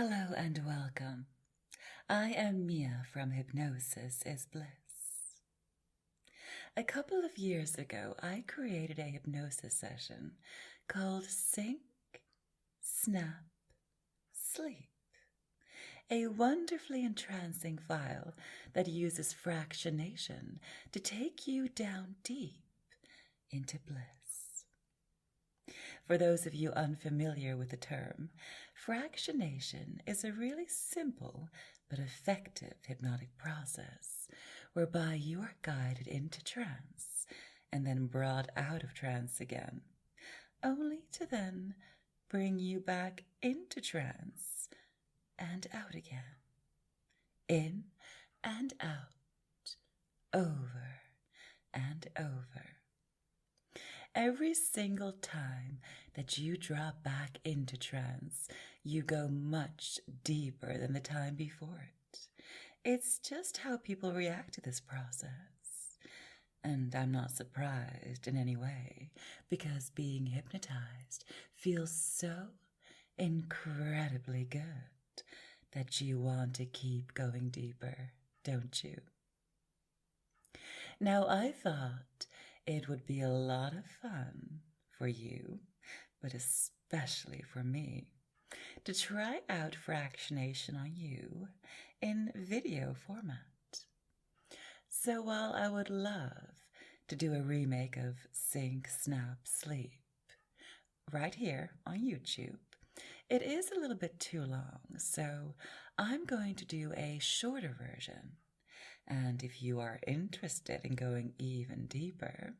Hello and welcome. I am Mia from Hypnosis is Bliss. A couple of years ago, I created a hypnosis session called Sync, Snap, Sleep, a wonderfully entrancing file that uses fractionation to take you down deep into bliss. For those of you unfamiliar with the term, fractionation is a really simple but effective hypnotic process whereby you are guided into trance and then brought out of trance again, only to then bring you back into trance and out again, in and out, over and over. Every single time that you drop back into trance, you go much deeper than the time before it. It's just how people react to this process. And I'm not surprised in any way, because being hypnotized feels so incredibly good that you want to keep going deeper, don't you? Now, I thought it would be a lot of fun for you, but especially for me, to try out fractionation on you in video format. So while I would love to do a remake of Sync, Snap, Sleep right here on YouTube, it is a little bit too long, so I'm going to do a shorter version. And if you are interested in going even deeper,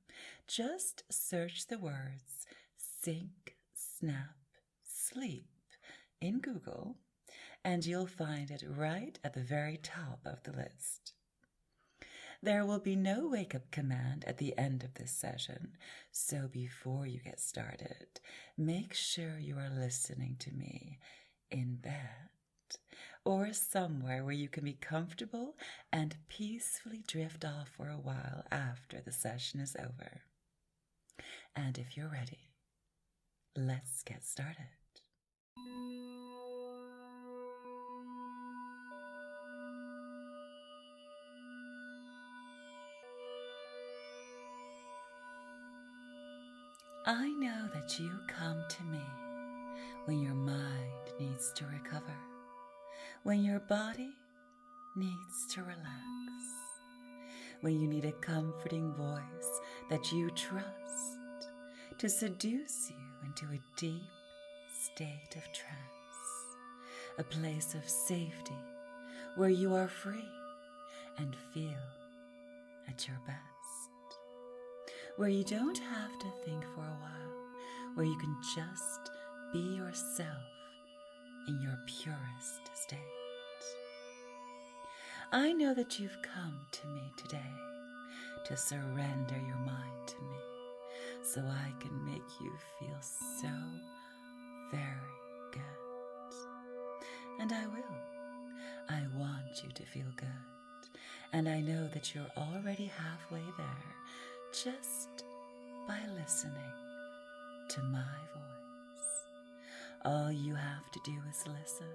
just search the words Sync, Snap, Sleep in Google, and you'll find it right at the very top of the list. There will be no wake-up command at the end of this session, so before you get started, make sure you are listening to me in bed, or somewhere where you can be comfortable and peacefully drift off for a while after the session is over. And if you're ready, let's get started. I know that you come to me when your mind needs to recover, when your body needs to relax, when you need a comforting voice that you trust to seduce you into a deep state of trance, a place of safety where you are free and feel at your best, where you don't have to think for a while, where you can just be yourself in your purest state. I know that you've come to me today to surrender your mind to me so I can make you feel so very good. And I will. I want you to feel good. And I know that you're already halfway there just by listening to my voice. All you have to do is listen.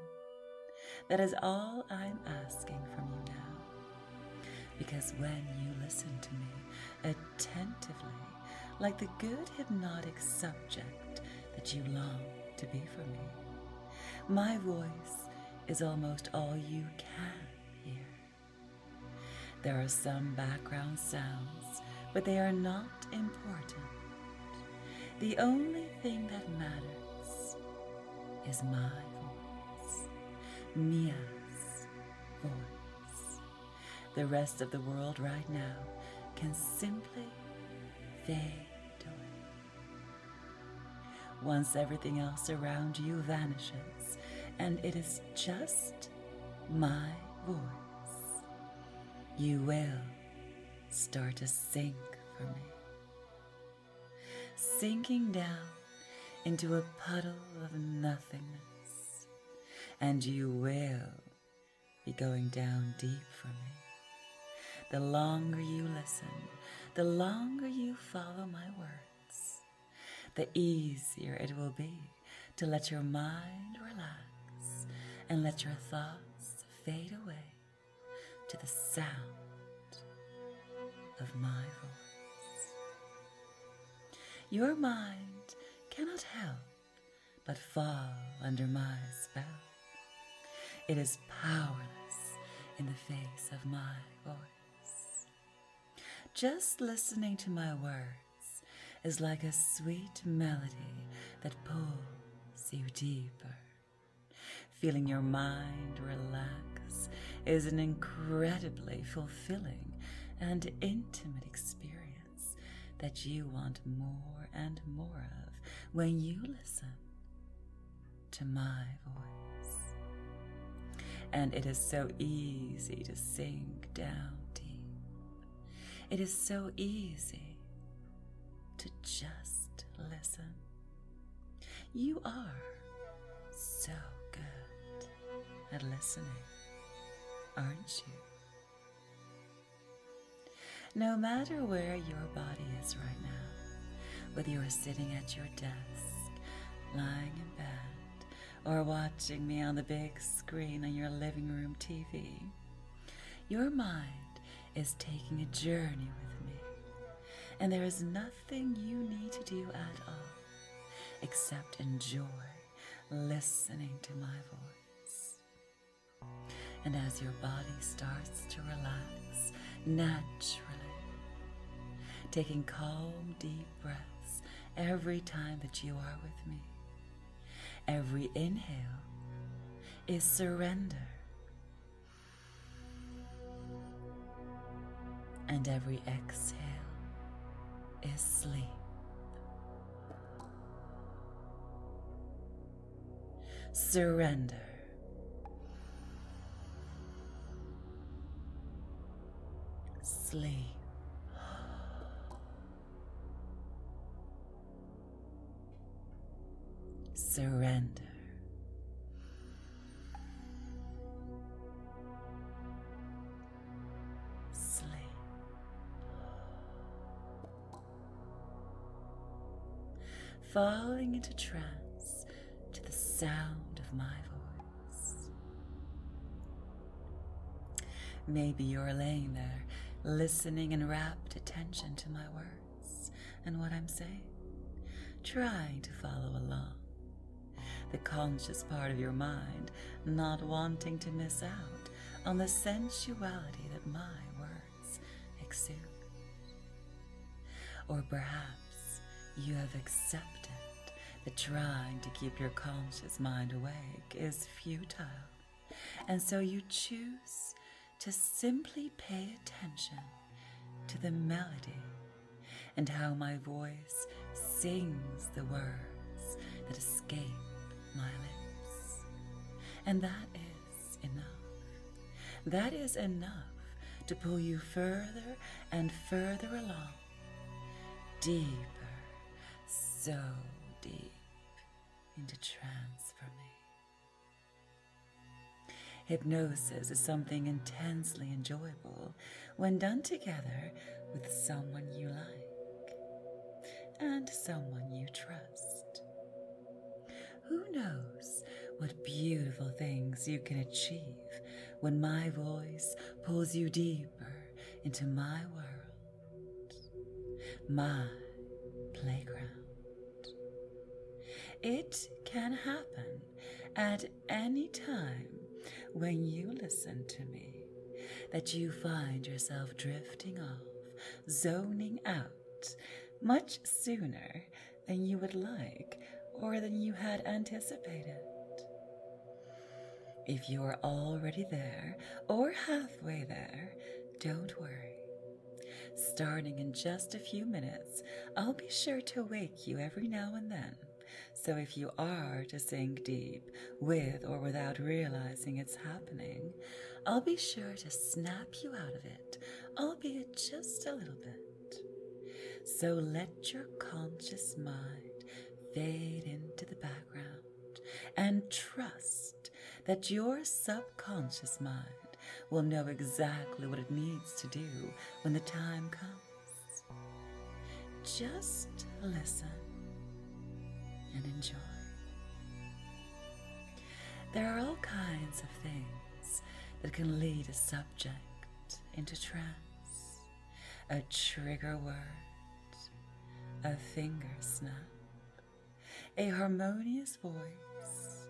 That is all I'm asking from you now. Because when you listen to me attentively, like the good hypnotic subject that you long to be for me, my voice is almost all you can hear. There are some background sounds, but they are not important. The only thing that matters is my voice, Mia's voice. The rest of the world right now can simply fade away. Once everything else around you vanishes, and it is just my voice, you will start to sink for me, sinking down into a puddle of nothingness, and you will be going down deep for me. The longer you listen, the longer you follow my words, the easier it will be to let your mind relax and let your thoughts fade away to the sound of my voice. Your mind cannot help but fall under my spell. It is powerless in the face of my voice. Just listening to my words is like a sweet melody that pulls you deeper. Feeling your mind relax is an incredibly fulfilling and intimate experience that you want more and more of when you listen to my voice. And it is so easy to sink down deep. It is so easy to just listen. You are so good at listening, aren't you? No matter where your body is right now, whether you're sitting at your desk, lying in bed, or watching me on the big screen on your living room TV, your mind is taking a journey with me, and there is nothing you need to do at all except enjoy listening to my voice. And as your body starts to relax naturally, taking calm, deep breaths every time that you are with me, every inhale is surrender, and every exhale is sleep. Surrender. Sleep. Surrender. Sleep. Falling into trance to the sound of my voice. Maybe you're laying there listening in rapt attention to my words and what I'm saying, trying to follow along. The conscious part of your mind not wanting to miss out on the sensuality that my words exude. Or perhaps you have accepted that trying to keep your conscious mind awake is futile, and so you choose to simply pay attention to the melody and how my voice sings the words that escape my lips. And that is enough. That is enough to pull you further and further along, deeper, so deep into trance for me. Hypnosis is something intensely enjoyable when done together with someone you like and someone you trust. Who knows what beautiful things you can achieve when my voice pulls you deeper into my world, my playground. It can happen at any time when you listen to me, that you find yourself drifting off, zoning out, much sooner than you would like or than you had anticipated. If you are already there or halfway there, don't worry. Starting in just a few minutes, I'll be sure to wake you every now and then. So if you are to sink deep, with or without realizing it's happening, I'll be sure to snap you out of it, albeit just a little bit. So let your conscious mind fade into the background and trust that your subconscious mind will know exactly what it needs to do when the time comes. Just listen and enjoy. There are all kinds of things that can lead a subject into trance. A trigger word, a finger snap, a harmonious voice,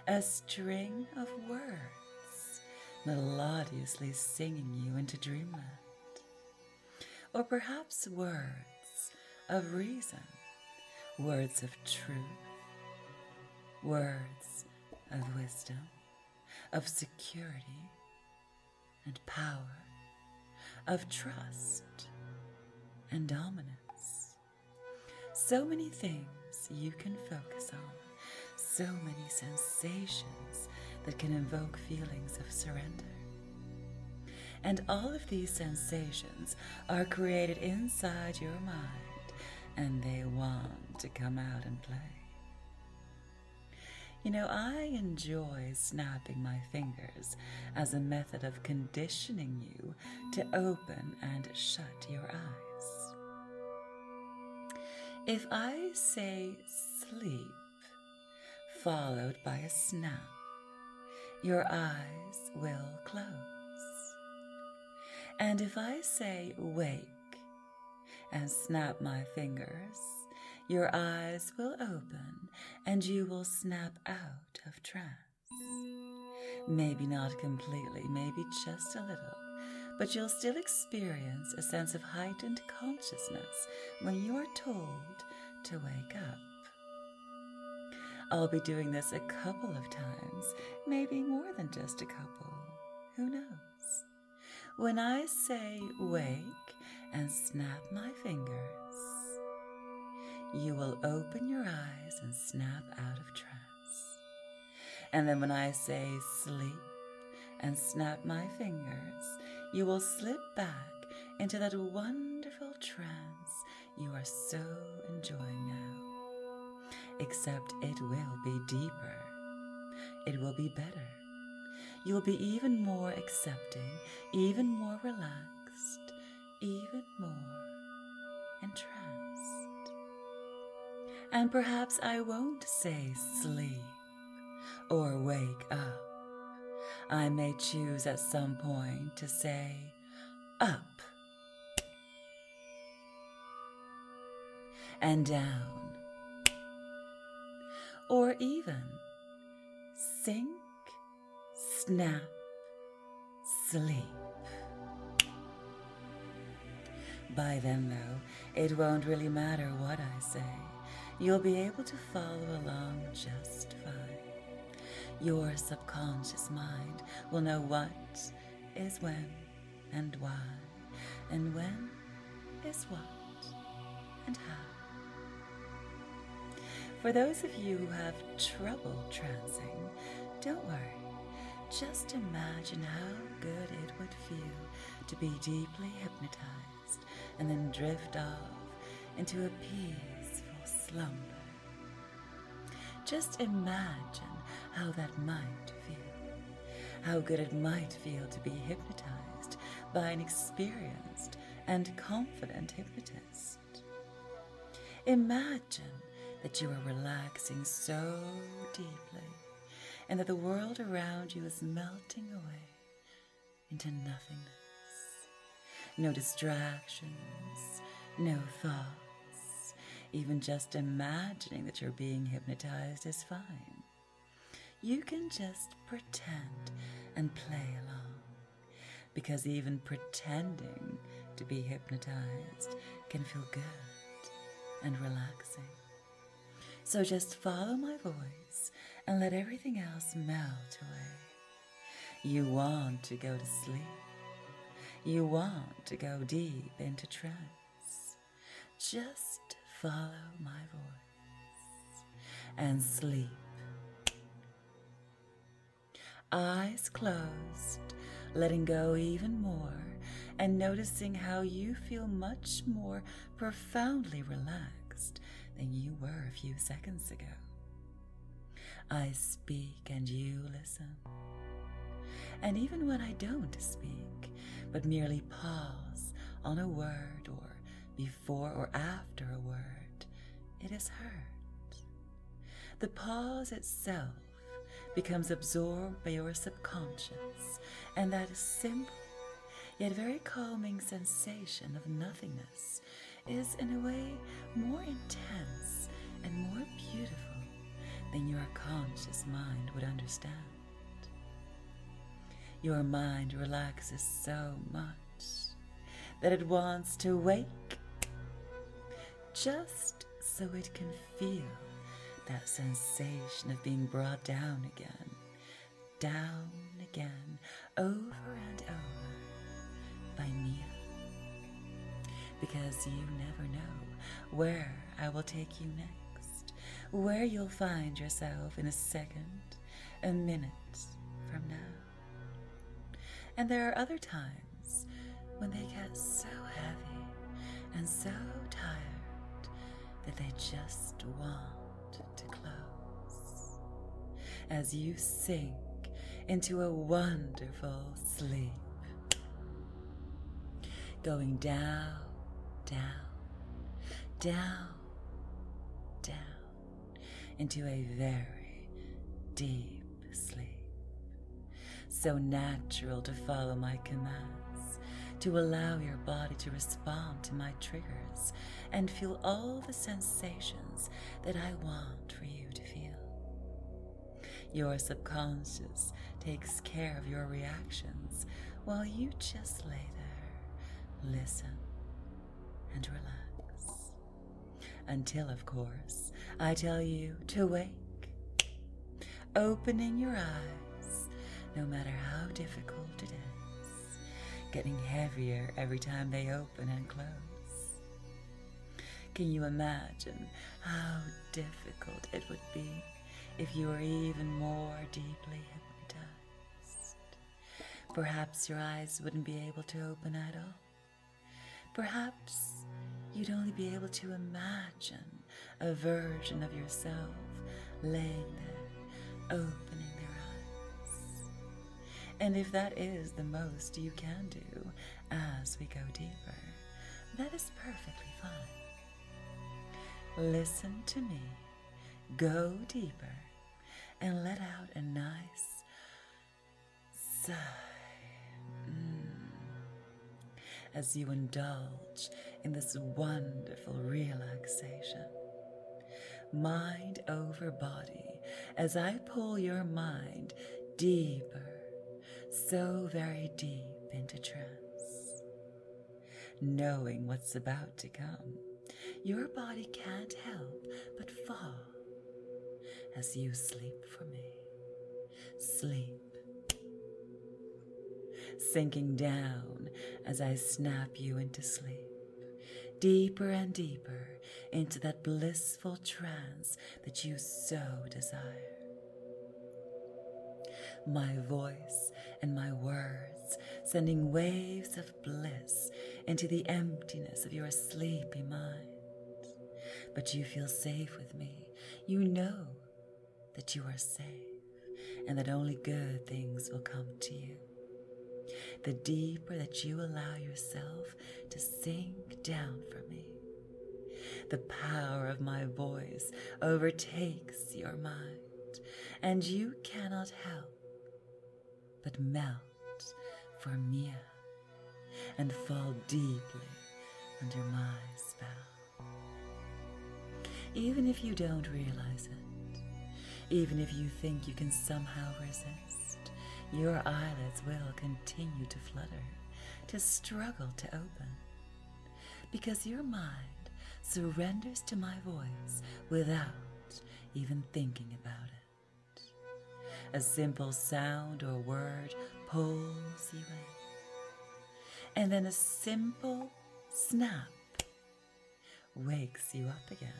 a string of words melodiously singing you into dreamland, or perhaps words of reason, words of truth, words of wisdom, of security and power, of trust and dominance. So many things you can focus on, so many sensations that can invoke feelings of surrender. And all of these sensations are created inside your mind, and they want to come out and play. You know, I enjoy snapping my fingers as a method of conditioning you to open and shut your eyes. If I say sleep, followed by a snap, your eyes will close. And if I say wake and snap my fingers, your eyes will open and you will snap out of trance. Maybe not completely, maybe just a little, but you'll still experience a sense of heightened consciousness when you are told to wake up. I'll be doing this a couple of times, maybe more than just a couple. Who knows? When I say wake and snap my fingers, you will open your eyes and snap out of trance. And then when I say sleep and snap my fingers, you will slip back into that wonderful trance you are so enjoying now. Except it will be deeper. It will be better. You'll be even more accepting, even more relaxed, even more entranced. And perhaps I won't say sleep or wake up. I may choose at some point to say up and down, or even sink, snap, sleep. By then, though, it won't really matter what I say. You'll be able to follow along just fine. Your subconscious mind will know what is when and why, and when is what and how. For those of you who have trouble trancing, don't worry. Just imagine how good it would feel to be deeply hypnotized and then drift off into a peaceful slumber. Just imagine how that might feel, how good it might feel to be hypnotized by an experienced and confident hypnotist. Imagine that you are relaxing so deeply and that the world around you is melting away into nothingness. No distractions, no thoughts. Even just imagining that you're being hypnotized is fine. You can just pretend and play along, because even pretending to be hypnotized can feel good and relaxing. So just follow my voice and let everything else melt away. You want to go to sleep. You want to go deep into trance. Just follow my voice and sleep. Eyes closed, letting go even more, and noticing how you feel much more profoundly relaxed than you were a few seconds ago. I speak and you listen. And even when I don't speak, but merely pause on a word or before or after a word, it is heard. The pause itself becomes absorbed by your subconscious, and that simple yet very calming sensation of nothingness is in a way more intense and more beautiful than your conscious mind would understand. Your mind relaxes so much that it wants to wake, just so it can feel that sensation of being brought down again, over and over by Mia. Because you never know where I will take you next, where you'll find yourself in a second, a minute from now. And there are other times when they get so heavy and so tired that they just want to close. As you sink into a wonderful sleep, going down, into a very deep sleep. So natural to follow my commands, to allow your body to respond to my triggers and feel all the sensations that I want for you to feel. Your subconscious takes care of your reactions while you just lay there, listen, and relax. Until, of course, I tell you to wake, opening your eyes, no matter how difficult it is, getting heavier every time they open and close. Can you imagine how difficult it would be if you were even more deeply hypnotized? Perhaps your eyes wouldn't be able to open at all. Perhaps you'd only be able to imagine a version of yourself laying there, opening their eyes. And if that is the most you can do as we go deeper, that is perfectly fine. Listen to me, go deeper, and let out a nice sigh as you indulge in this wonderful relaxation. Mind over body, as I pull your mind deeper, so very deep into trance. Knowing what's about to come, your body can't help but fall as you sleep for me. Sleep. Sinking down as I snap you into sleep, deeper and deeper into that blissful trance that you so desire. My voice and my words sending waves of bliss into the emptiness of your sleepy mind. But you feel safe with me. You know that you are safe and that only good things will come to you. The deeper that you allow yourself to sink down for me, the power of my voice overtakes your mind, and you cannot help but melt for Mia and fall deeply under my spell. Even if you don't realize it, even if you think you can somehow resist, your eyelids will continue to flutter, to struggle to open, because your mind surrenders to my voice without even thinking about it. A simple sound or word pulls you in, and then a simple snap wakes you up again.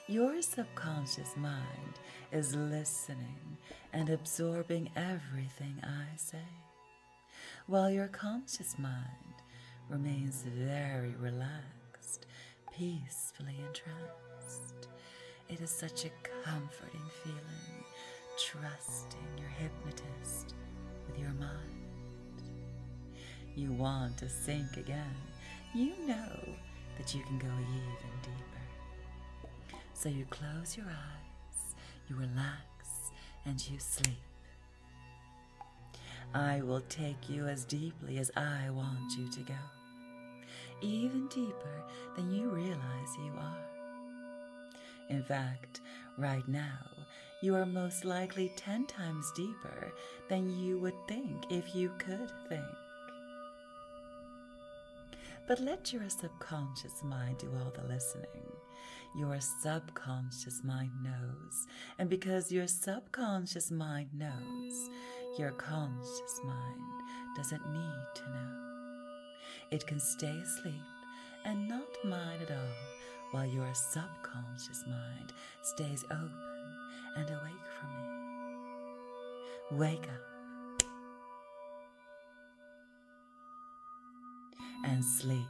Your subconscious mind is listening and absorbing everything I say, while your conscious mind remains very relaxed, peacefully entranced. It is such a comforting feeling, trusting your hypnotist with your mind. You want to sink again. You know that you can go even deeper. So you close your eyes, you relax, and you sleep. I will take you as deeply as I want you to go, even deeper than you realize you are. In fact, right now, you are most likely 10 times deeper than you would think if you could think. But let your subconscious mind do all the listening. Your subconscious mind knows, and because your subconscious mind knows, your conscious mind doesn't need to know. It can stay asleep and not mind at all, while your subconscious mind stays open and awake from it. Wake up and sleep.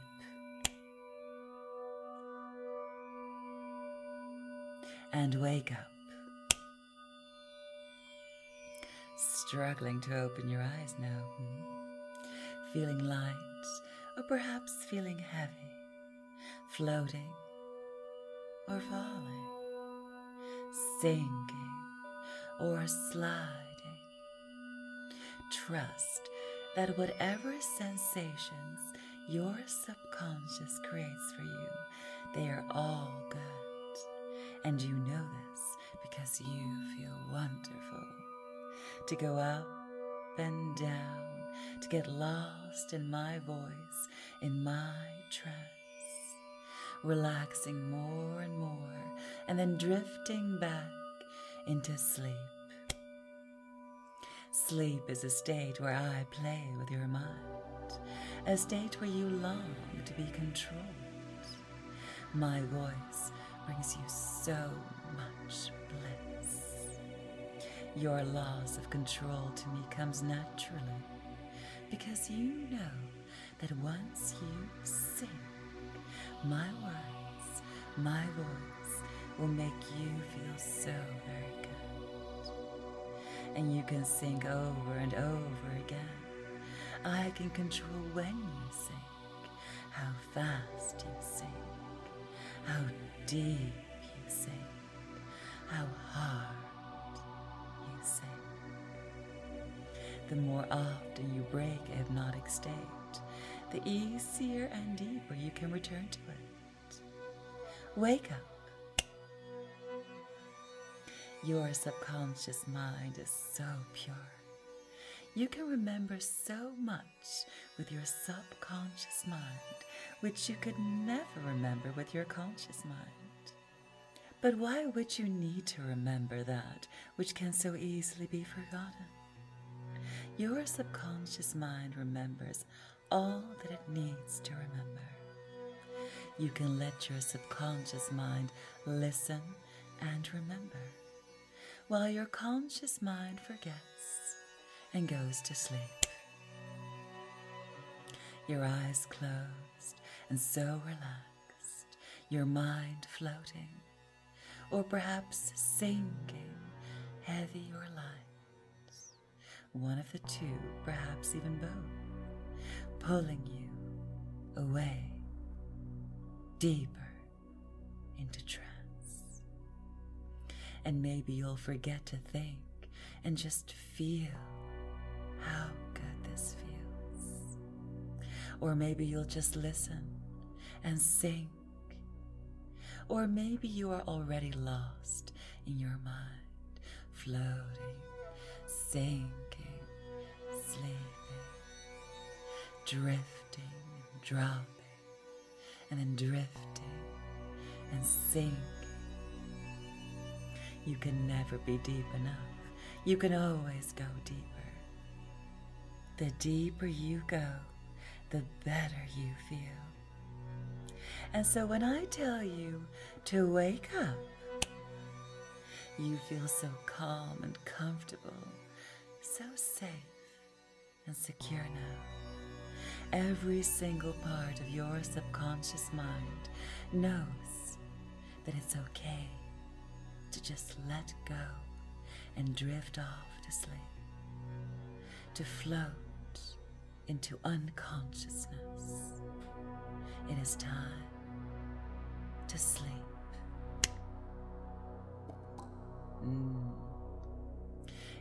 And wake up. Struggling to open your eyes now. Feeling light, or perhaps feeling heavy. Floating or falling. Sinking or sliding. Trust that whatever sensations your subconscious creates for you, they are all good. And you know this because you feel wonderful. To go up and down, to get lost in my voice, in my trance. Relaxing more and more, and then drifting back into sleep. Sleep is a state where I play with your mind, a state where you long to be controlled. My voice brings you so much bliss. Your loss of control to me comes naturally, because you know that once you sing, my words, my voice will make you feel so very good. And you can sing over and over again. I can control when you sing, how fast you sing, how deep you sing, how hard you sing. The more often you break a hypnotic state, the easier and deeper you can return to it. Wake up. Your subconscious mind is so pure. You can remember so much with your subconscious mind, which you could never remember with your conscious mind. But why would you need to remember that which can so easily be forgotten? Your subconscious mind remembers all that it needs to remember. You can let your subconscious mind listen and remember, while your conscious mind forgets and goes to sleep. Your eyes closed and so relaxed, your mind floating, or perhaps sinking, heavy or light. One of the two, perhaps even both, pulling you away, deeper into trance. And maybe you'll forget to think and just feel how good this feels. Or maybe you'll just listen and sink. Or maybe you are already lost in your mind, floating, sinking, sleeping, drifting and dropping, and then drifting and sinking. You can never be deep enough. You can always go deeper. The deeper you go, the better you feel. And so when I tell you to wake up, you feel so calm and comfortable, so safe and secure now. Every single part of your subconscious mind knows that it's okay to just let go and drift off to sleep, to float into unconsciousness. It is time to sleep.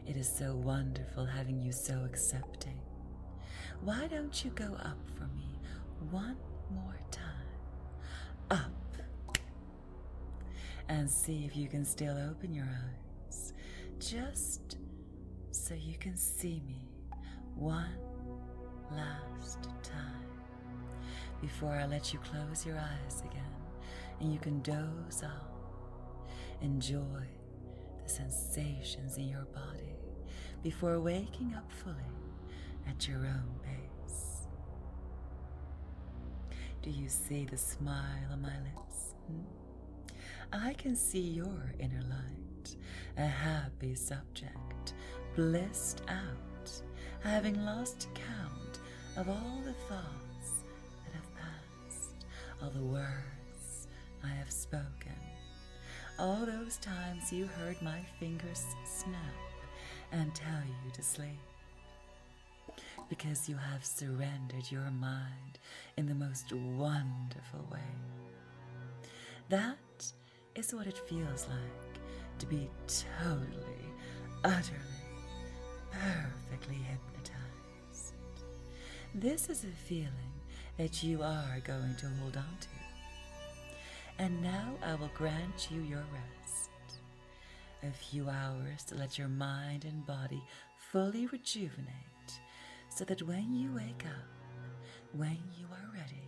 It is so wonderful having you so accepting. Why don't you go up for me one more time? Up. And see if you can still open your eyes, just so you can see me one last time before I let you close your eyes again and you can doze off. Enjoy the sensations in your body before waking up fully at your own pace. Do you see the smile on my lips? I can see your inner light, a happy subject, blissed out, having lost count of all the thoughts that have passed, all the words I have spoken, all those times you heard my fingers snap and tell you to sleep, because you have surrendered your mind in the most wonderful way. That is what it feels like to be totally, utterly, perfectly hypnotized. This is a feeling that you are going to hold on to. And now I will grant you your rest. A few hours to let your mind and body fully rejuvenate, so that when you wake up, when you are ready,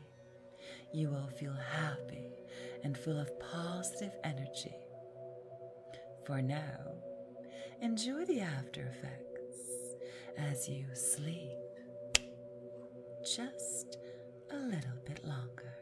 you will feel happy and full of positive energy. For now, enjoy the after effects as you sleep just a little bit longer.